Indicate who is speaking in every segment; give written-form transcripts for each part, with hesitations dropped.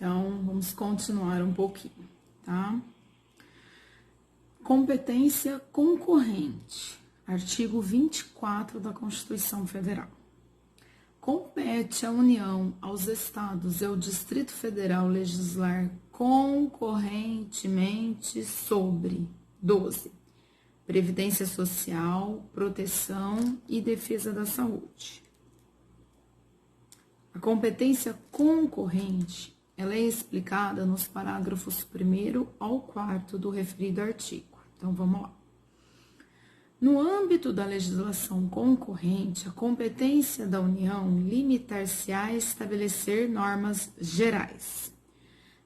Speaker 1: Então, vamos continuar um pouquinho, tá? Competência concorrente, artigo 24 da Constituição Federal. Compete à União, aos Estados e ao Distrito Federal legislar concorrentemente sobre 12. Previdência Social, proteção e defesa da saúde. A competência concorrente, ela é explicada nos parágrafos 1º ao 4º do referido artigo. Então, vamos lá. No âmbito da legislação concorrente, a competência da União limitar-se-á a estabelecer normas gerais.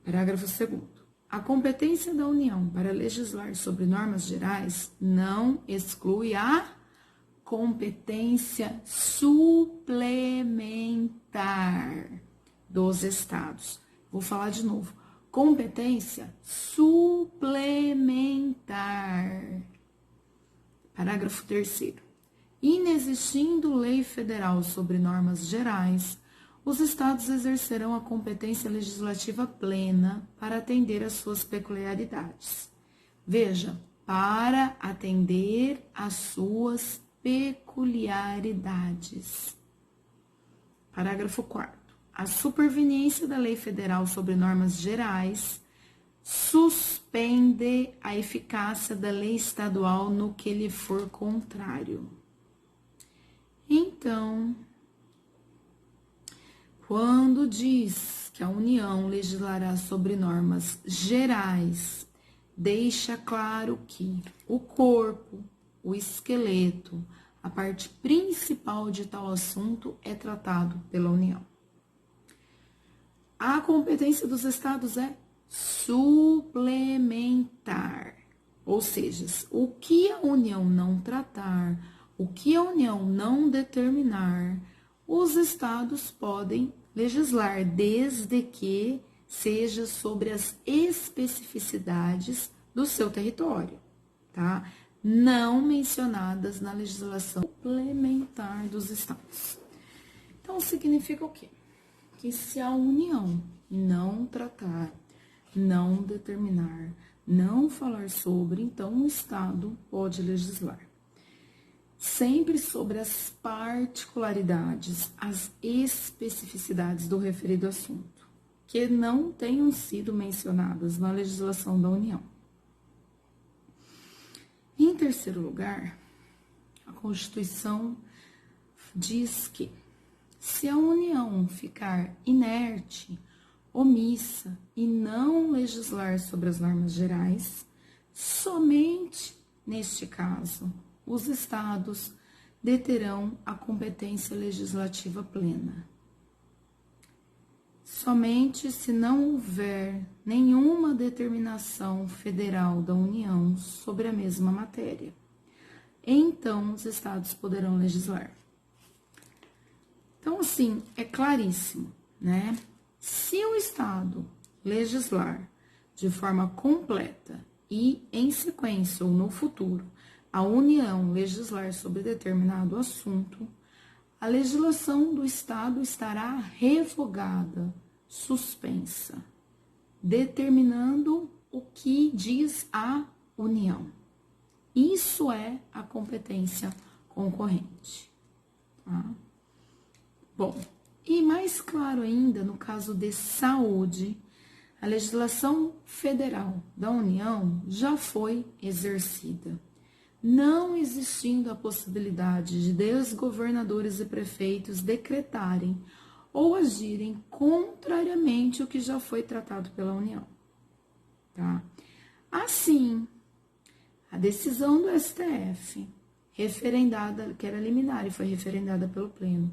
Speaker 1: Parágrafo 2º. A competência da União para legislar sobre normas gerais não exclui a competência suplementar dos Estados. Vou falar de novo. Competência suplementar. Parágrafo 3º. Inexistindo lei federal sobre normas gerais, os Estados exercerão a competência legislativa plena para atender às suas peculiaridades. Veja, para atender às suas peculiaridades. Parágrafo 4º. A superveniência da lei federal sobre normas gerais suspende a eficácia da lei estadual no que lhe for contrário. Então, quando diz que a União legislará sobre normas gerais, deixa claro que o corpo, o esqueleto, a parte principal de tal assunto é tratado pela União. A competência dos Estados é suplementar, ou seja, o que a União não tratar, o que a União não determinar, os Estados podem legislar, desde que seja sobre as especificidades do seu território, tá? Não mencionadas na legislação suplementar dos Estados. Então, significa o quê? Que se a União não tratar, não determinar, não falar sobre, então o Estado pode legislar. Sempre sobre as particularidades, as especificidades do referido assunto, que não tenham sido mencionadas na legislação da União. Em terceiro lugar, a Constituição diz que se a União ficar inerte, omissa e não legislar sobre as normas gerais, somente neste caso os Estados deterão a competência legislativa plena. Somente se não houver nenhuma determinação federal da União sobre a mesma matéria, então os Estados poderão legislar. Então, assim, é claríssimo, né? Se o Estado legislar de forma completa e em sequência ou no futuro, a União legislar sobre determinado assunto, a legislação do Estado estará revogada, suspensa, determinando o que diz a União. Isso é a competência concorrente, tá? Bom, e mais claro ainda, no caso de saúde, a legislação federal da União já foi exercida, não existindo a possibilidade de desgovernadores e prefeitos decretarem ou agirem contrariamente ao que já foi tratado pela União, tá? Assim, a decisão do STF, referendada, que era liminar e foi referendada pelo Pleno,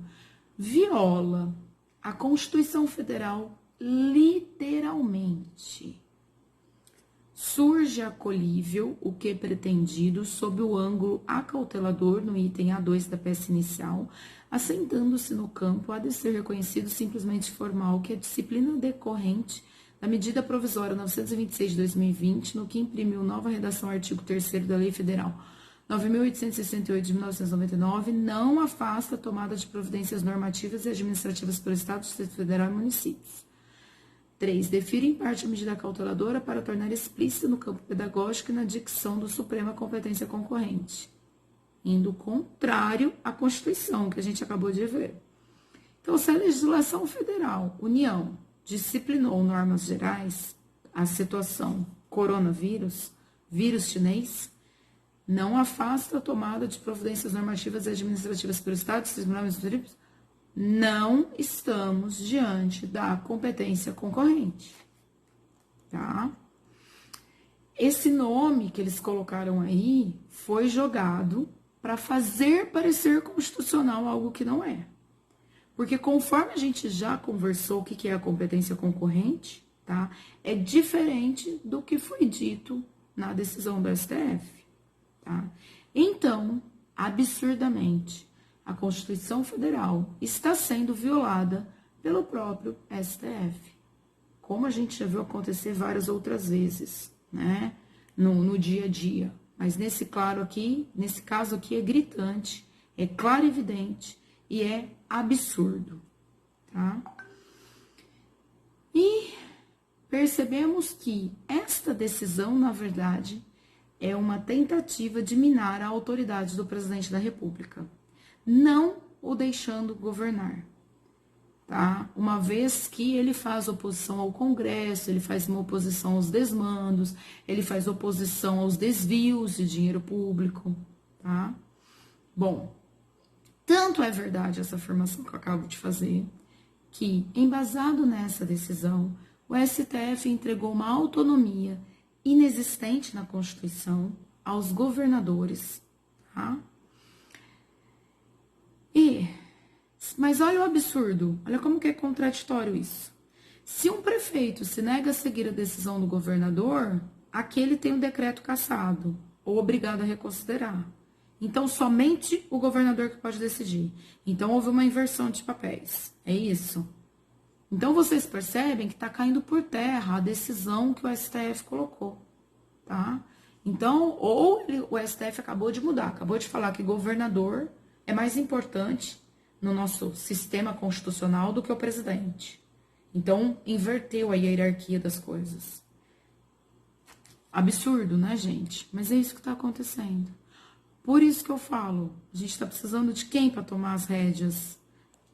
Speaker 1: viola a Constituição Federal literalmente. Surge acolhível o que é pretendido sob o ângulo acautelador no item A2 da peça inicial, assentando-se no campo, há de ser reconhecido simplesmente formal que a disciplina decorrente da medida provisória 926 de 2020, no que imprimiu nova redação ao artigo 3º da Lei Federal 9.868 de 1999, não afasta a tomada de providências normativas e administrativas pelo Estado, Distrito Federal e municípios. 3. Defira em parte a medida cauteladora para tornar explícita no campo pedagógico e na dicção do Suprema competência concorrente, indo contrário à Constituição, que a gente acabou de ver. Então, se a legislação federal, União, disciplinou normas gerais, a situação coronavírus, vírus chinês, não afasta a tomada de providências normativas e administrativas pelo Estado, não estamos diante da competência concorrente, tá? Esse nome que eles colocaram aí foi jogado para fazer parecer constitucional algo que não é. Porque conforme a gente já conversou o que é a competência concorrente, tá? É diferente do que foi dito na decisão do STF, tá? Então, absurdamente, a Constituição Federal está sendo violada pelo próprio STF, como a gente já viu acontecer várias outras vezes, né, no dia a dia. Mas nesse caso aqui é gritante, é claro e evidente e é absurdo, tá? E percebemos que esta decisão, na verdade, é uma tentativa de minar a autoridade do presidente da República, não o deixando governar, tá? Uma vez que ele faz oposição ao Congresso, ele faz uma oposição aos desmandos, ele faz oposição aos desvios de dinheiro público, tá? Bom, tanto é verdade essa afirmação que eu acabo de fazer, que, embasado nessa decisão, o STF entregou uma autonomia inexistente na Constituição aos governadores, tá? Mas olha o absurdo, olha como que é contraditório isso. Se um prefeito se nega a seguir a decisão do governador, aquele tem o decreto cassado, ou obrigado a reconsiderar. Então, somente o governador que pode decidir. Então, houve uma inversão de papéis, é isso? Então, vocês percebem que está caindo por terra a decisão que o STF colocou, tá? Então, o STF acabou de mudar, acabou de falar que governador é mais importante no nosso sistema constitucional do que o presidente. Então, inverteu a hierarquia das coisas. Absurdo, né, gente? Mas é isso que está acontecendo. Por isso que eu falo, a gente está precisando de quem para tomar as rédeas?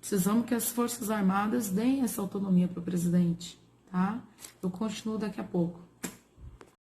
Speaker 1: Precisamos que as Forças Armadas deem essa autonomia para o presidente, tá? Eu continuo daqui a pouco.